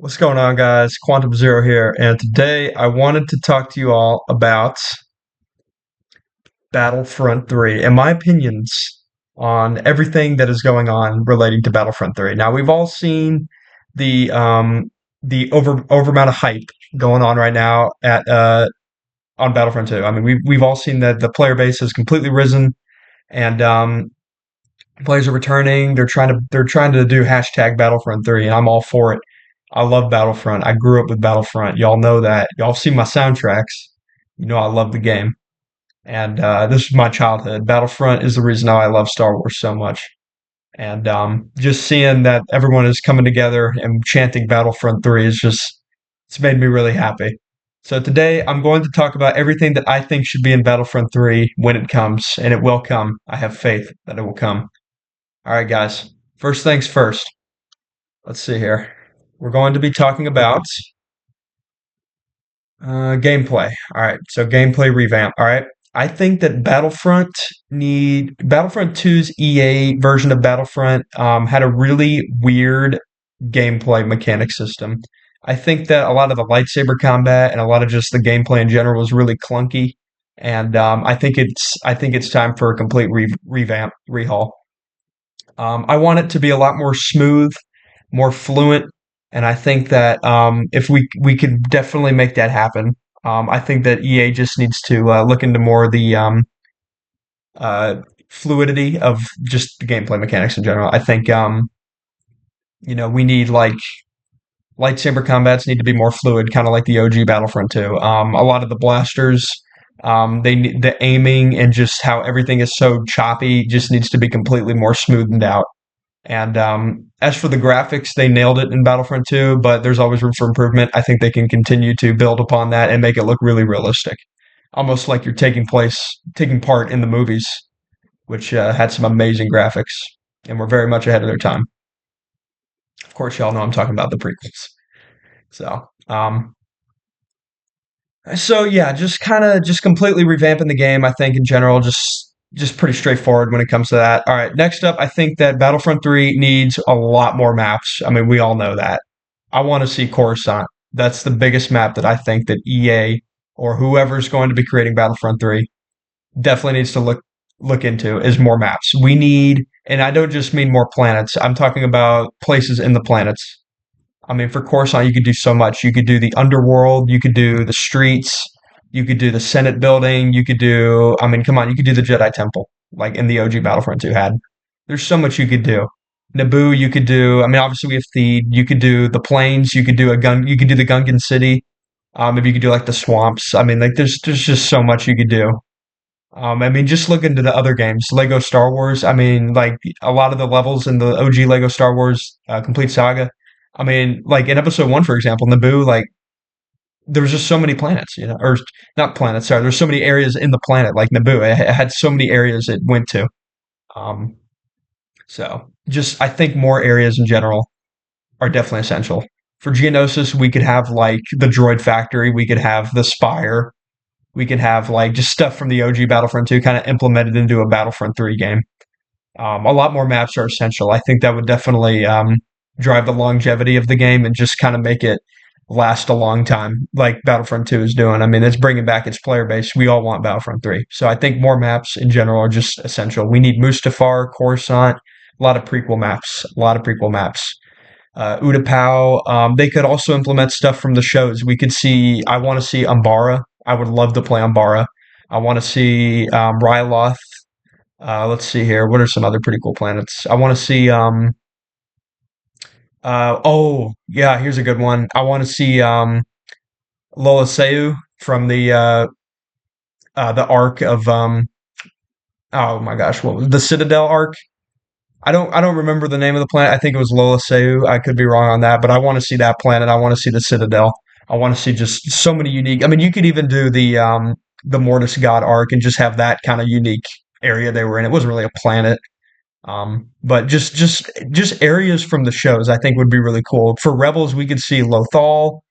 What's going on, guys? Quantum Zero here, and today I wanted to talk to you all about Battlefront 3 and my opinions on everything that is going on relating to Battlefront 3. Now, we've all seen the over amount of hype going on right now at on Battlefront 2. I mean, we've all seen that the player base has completely risen, and players are returning. They're trying to do hashtag Battlefront 3, and I'm all for it. I love Battlefront. I grew up with Battlefront. Y'all know that. Y'all see my soundtracks. You know I love the game. And this is my childhood. Battlefront is the reason why I love Star Wars so much. And just seeing that everyone is coming together and chanting Battlefront 3 it's made me really happy. So today I'm going to talk about everything that I think should be in Battlefront 3 when it comes, and it will come. I have faith that it will come. All right, guys. First things first. Let's see here. We're going to be talking about gameplay. All right, so gameplay revamp. All right, I think that Battlefront 2's EA version of Battlefront had a really weird gameplay mechanic system. I think that a lot of the lightsaber combat and a lot of just the gameplay in general was really clunky, and I think it's time for a complete revamp, rehaul. I want it to be a lot more smooth, more fluent, and I think that if we could definitely make that happen. I think that EA just needs to look into more of the uh, fluidity of just the gameplay mechanics in general. I think we need like lightsaber combats need to be more fluid, kind of like the OG Battlefront 2. A lot of the blasters. The aiming and just how everything is so choppy just needs to be completely more smoothened out. And as for the graphics, they nailed it in Battlefront 2, but there's always room for improvement. I think they can continue to build upon that and make it look really realistic, almost like you're taking part in the movies, which had some amazing graphics and were very much ahead of their time. Of course, y'all know I'm talking about the prequels. So, so yeah, just kind of just completely revamping the game. I think in general, just pretty straightforward when it comes to that. All right, next up, I think that Battlefront 3 needs a lot more maps. I mean, we all know that. I want to see Coruscant. That's the biggest map that I think that EA or whoever's going to be creating Battlefront 3 definitely needs to look into is more maps. We need, and I don't just mean more planets. I'm talking about places in the planets. I mean, for Coruscant, you could do so much. You could do the underworld. You could do the streets. You could do the Senate building. You could do, I mean, come on, you could do the Jedi Temple, like in the OG Battlefront 2 had. There's so much you could do. Naboo, you could do. I mean, obviously we have Theed. You could do the plains. You could do a gun. You could do the Gungan city. Maybe you could do like the swamps. I mean, like there's just so much you could do. I mean, just look into the other games, Lego Star Wars. I mean, like a lot of the levels in the OG Lego Star Wars Complete Saga. I mean, like in Episode One, for example, Naboo, like there was just so many planets, or not planets. Sorry, there's so many areas in the planet, like Naboo. It had so many areas it went to. Um, so just I think more areas in general are definitely essential. For Geonosis, we could have like the droid factory, we could have the Spire, we could have like just stuff from the OG Battlefront 2 kind of implemented into a Battlefront 3 game. A lot more maps are essential. I think that would definitely drive the longevity of the game and just kind of make it last a long time, like Battlefront 2 is doing. I mean, it's bringing back its player base. We all want Battlefront 3. So I think more maps in general are just essential. We need Mustafar, Coruscant, a lot of prequel maps, a lot of prequel maps. Utapau. They could also implement stuff from the shows. I want to see Umbara. I would love to play Umbara. I want to see Ryloth. Let's see here. What are some other pretty cool planets? I want to see. Oh, yeah. Here's a good one. I want to see Lola Seu from the arc of Oh my gosh, what was the Citadel arc? I don't remember the name of the planet. I think it was Lola Seu. I could be wrong on that, but I want to see that planet. I want to see the Citadel. I want to see just so many unique. I mean, you could even do the Mortis God arc and just have that kind of unique area they were in. It wasn't really a planet. But just areas from the shows I think would be really cool. For Rebels, we could see Lothal,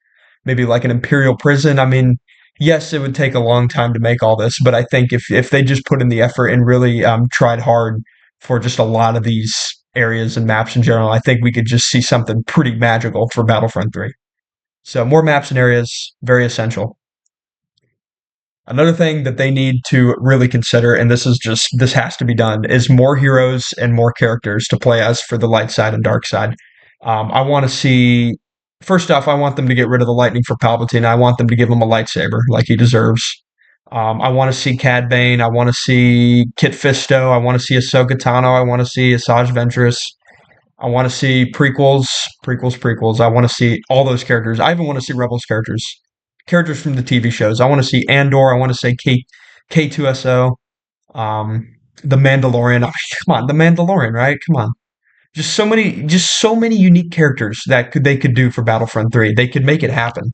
maybe like an Imperial prison. I mean, yes, it would take a long time to make all this, but I think if they just put in the effort and really tried hard for just a lot of these areas and maps in general, I think we could just see something pretty magical for Battlefront 3. So more maps and areas, very essential. Another thing that they need to really consider, and this has to be done, is more heroes and more characters to play as for the light side and dark side. I want to see. First off, I want them to get rid of the lightning for Palpatine. I want them to give him a lightsaber like he deserves. I want to see Cad Bane. I want to see Kit Fisto. I want to see Ahsoka Tano. I want to see Asajj Ventress. I want to see prequels. I want to see all those characters. I even want to see Rebels characters from the TV shows. I want to see Andor. I want to say K2SO. Um, the Mandalorian. I mean, come on, the Mandalorian, right? Come on. Just so many unique characters that they could do for Battlefront 3. They could make it happen.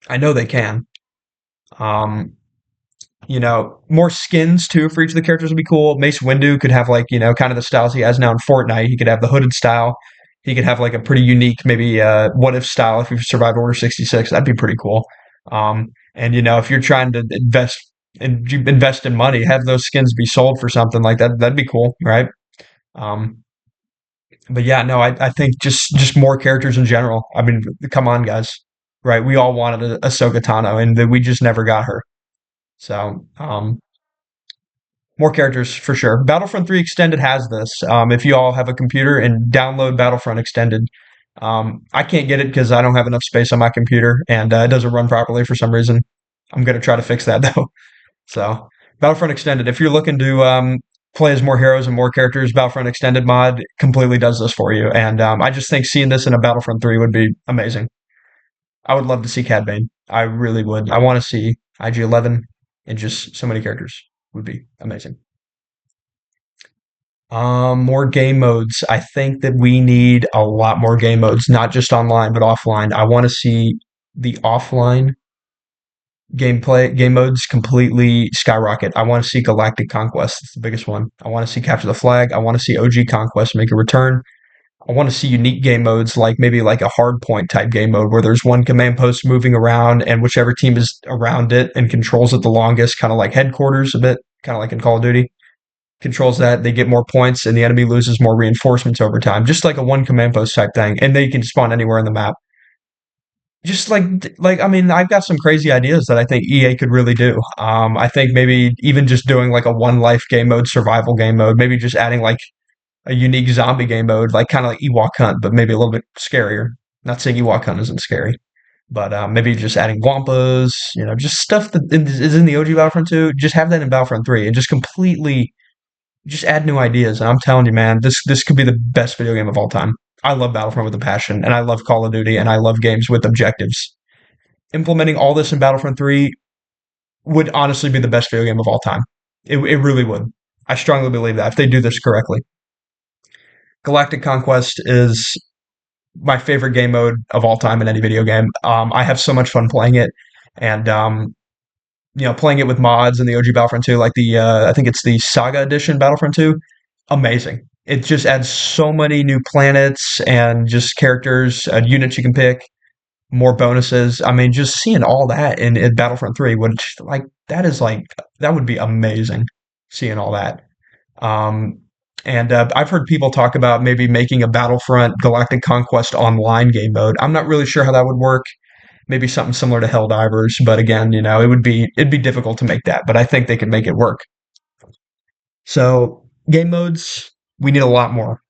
I know they can. Um, more skins too for each of the characters would be cool. Mace Windu could have like, kind of the styles he has now in Fortnite. He could have the hooded style. He could have like a pretty unique, maybe what if style if he survived Order 66. That'd be pretty cool. And if you're trying to invest in money, have those skins be sold for something like that. That'd be cool, right? Um, but yeah, no, I think just more characters in general. I mean, come on, guys, right? We all wanted a Ahsoka Tano, and we just never got her. So more characters for sure. Battlefront 3 Extended has this. If you all have a computer and download Battlefront Extended, I can't get it because I don't have enough space on my computer and it doesn't run properly for some reason. I'm going to try to fix that though. So, Battlefront Extended, if you're looking to play as more heroes and more characters, Battlefront Extended mod completely does this for you. And I just think seeing this in a Battlefront 3 would be amazing. I would love to see Cad Bane. I really would. I want to see IG-11 and just so many characters would be amazing. More game modes. I think that we need a lot more game modes, not just online, but offline. I want to see the offline game modes completely skyrocket. I want to see Galactic Conquest. It's the biggest one. I want to see Capture the Flag. I want to see OG Conquest make a return. I want to see unique game modes like maybe like a hard point type game mode where there's one command post moving around and whichever team is around it and controls it the longest, kind of like headquarters a bit, kind of like in Call of Duty controls that, they get more points, and the enemy loses more reinforcements over time. Just like a one command post type thing, and they can spawn anywhere in the map. Just like I mean, I've got some crazy ideas that I think EA could really do. I think maybe even just doing like a one life game mode, survival game mode, maybe just adding like a unique zombie game mode, like kind of like Ewok Hunt, but maybe a little bit scarier. Not saying Ewok Hunt isn't scary, but maybe just adding Wampas, just stuff that is in the OG Battlefront 2. Just have that in Battlefront 3, and just add new ideas. And I'm telling you, man, this could be the best video game of all time. I love Battlefront with a passion, and I love Call of Duty, and I love games with objectives. Implementing all this in Battlefront 3 would honestly be the best video game of all time. It really would. I strongly believe that if they do this correctly. Galactic Conquest is my favorite game mode of all time in any video game. I have so much fun playing it, and playing it with mods and the OG Battlefront 2, like the I think it's the Saga Edition Battlefront 2, amazing. It just adds so many new planets and just characters, units you can pick, more bonuses. I mean, just seeing all that in Battlefront 3 would that would be amazing. Seeing all that. Um, and I've heard people talk about maybe making a Battlefront Galactic Conquest online game mode. I'm not really sure how that would work. Maybe something similar to Helldivers, but again, it'd be difficult to make that, but I think they could make it work. So game modes, we need a lot more.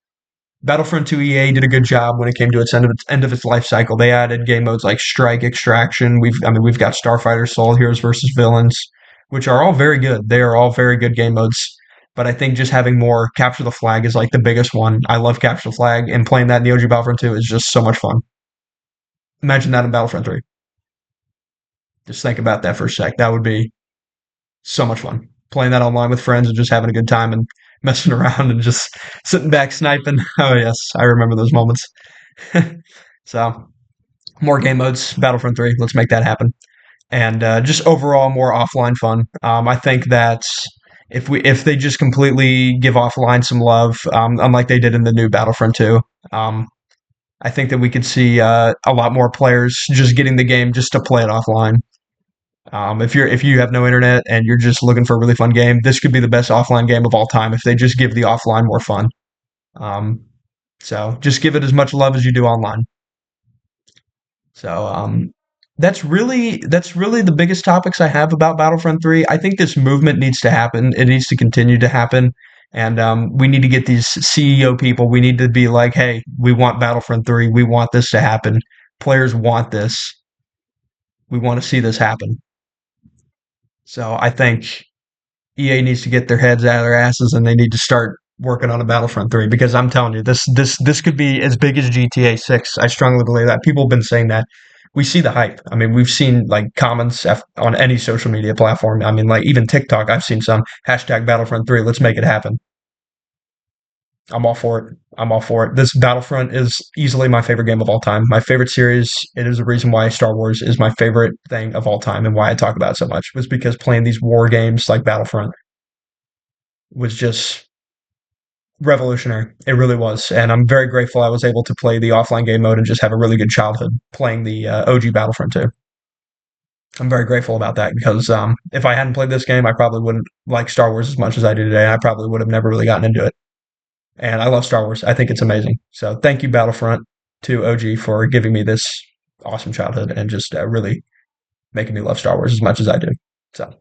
Battlefront 2 EA did a good job when it came to its life cycle. They added game modes like Strike, Extraction. We've got Starfighter, Soul, Heroes versus Villains, which are all very good. They are all very good game modes. But I think just having more Capture the Flag is like the biggest one. I love Capture the Flag, and playing that in the OG Battlefront 2 is just so much fun. Imagine that in Battlefront 3. Just think about that for a sec. That would be so much fun. Playing that online with friends and just having a good time and messing around and just sitting back sniping. Oh yes, I remember those moments. So more game modes, Battlefront 3. Let's make that happen. And just overall more offline fun. I think that if they just completely give offline some love, unlike they did in the new Battlefront 2, I think that we could see a lot more players just getting the game just to play it offline. If you have no internet and you're just looking for a really fun game, this could be the best offline game of all time if they just give the offline more fun. Um, so just give it as much love as you do online. So that's really the biggest topics I have about Battlefront 3. I think this movement needs to happen. It needs to continue to happen. And we need to get these CEO people. We need to be like, hey, we want Battlefront 3. We want this to happen. Players want this. We want to see this happen. So I think EA needs to get their heads out of their asses and they need to start working on a Battlefront 3 because I'm telling you, this could be as big as GTA 6. I strongly believe that. People have been saying that. We see the hype. I mean, we've seen like comments on any social media platform. I mean, like even TikTok, I've seen some hashtag Battlefront 3. Let's make it happen. I'm all for it. I'm all for it. This Battlefront is easily my favorite game of all time. My favorite series. It is the reason why Star Wars is my favorite thing of all time and why I talk about it so much was because playing these war games like Battlefront was just revolutionary. It really was. And I'm very grateful I was able to play the offline game mode and just have a really good childhood playing the OG Battlefront 2. I'm very grateful about that because if I hadn't played this game, I probably wouldn't like Star Wars as much as I do today. I probably would have never really gotten into it. And I love Star Wars. I think it's amazing. So thank you, Battlefront to OG, for giving me this awesome childhood and just really making me love Star Wars as much as I do. So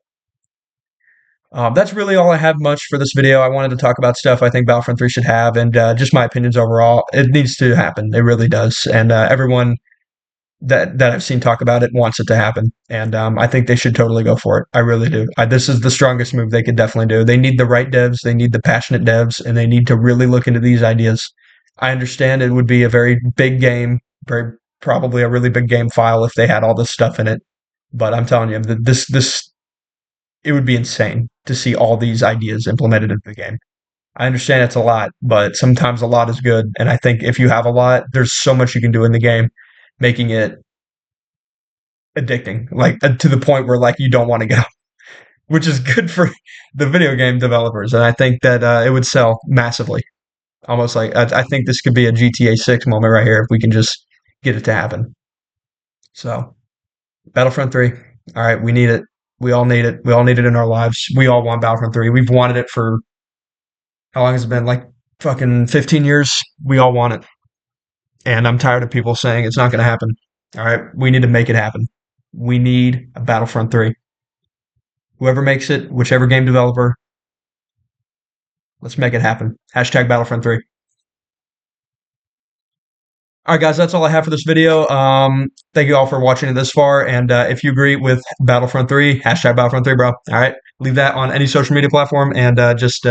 that's really all I have much for this video. I wanted to talk about stuff I think Battlefront 3 should have and just my opinions overall. It needs to happen. It really does. And everyone that I've seen talk about it wants it to happen. And I think they should totally go for it. I really do. This is the strongest move they could definitely do. They need the right devs, they need the passionate devs, and they need to really look into these ideas. I understand it would be a very big game, very probably a really big game file if they had all this stuff in it. But I'm telling you, this it would be insane to see all these ideas implemented into the game. I understand it's a lot, but sometimes a lot is good. And I think if you have a lot, there's so much you can do in the game, making it addicting, like to the point where like you don't want to go, which is good for the video game developers. And I think that it would sell massively. Almost like I think this could be a GTA 6 moment right here if we can just get it to happen. So Battlefront 3, all right, we need it. We all need it. We all need it in our lives. We all want Battlefront 3. We've wanted it for how long has it been? Like fucking 15 years. We all want it. And I'm tired of people saying it's not going to happen. All right. We need to make it happen. We need a Battlefront 3. Whoever makes it, whichever game developer, let's make it happen. Hashtag Battlefront 3. All right, guys, that's all I have for this video. Thank you all for watching it this far. And if you agree with Battlefront 3, hashtag Battlefront 3, bro. All right. Leave that on any social media platform and just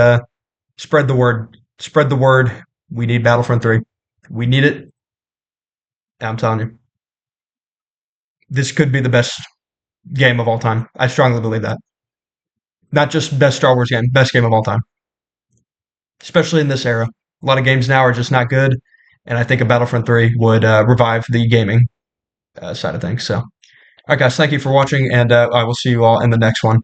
spread the word. Spread the word. We need Battlefront 3. We need it. I'm telling you, this could be the best game of all time. I strongly believe that. Not just best Star Wars game, best game of all time, especially in this era. A lot of games now are just not good, and I think a Battlefront 3 would revive the gaming side of things. So, all right, guys, thank you for watching, and I will see you all in the next one.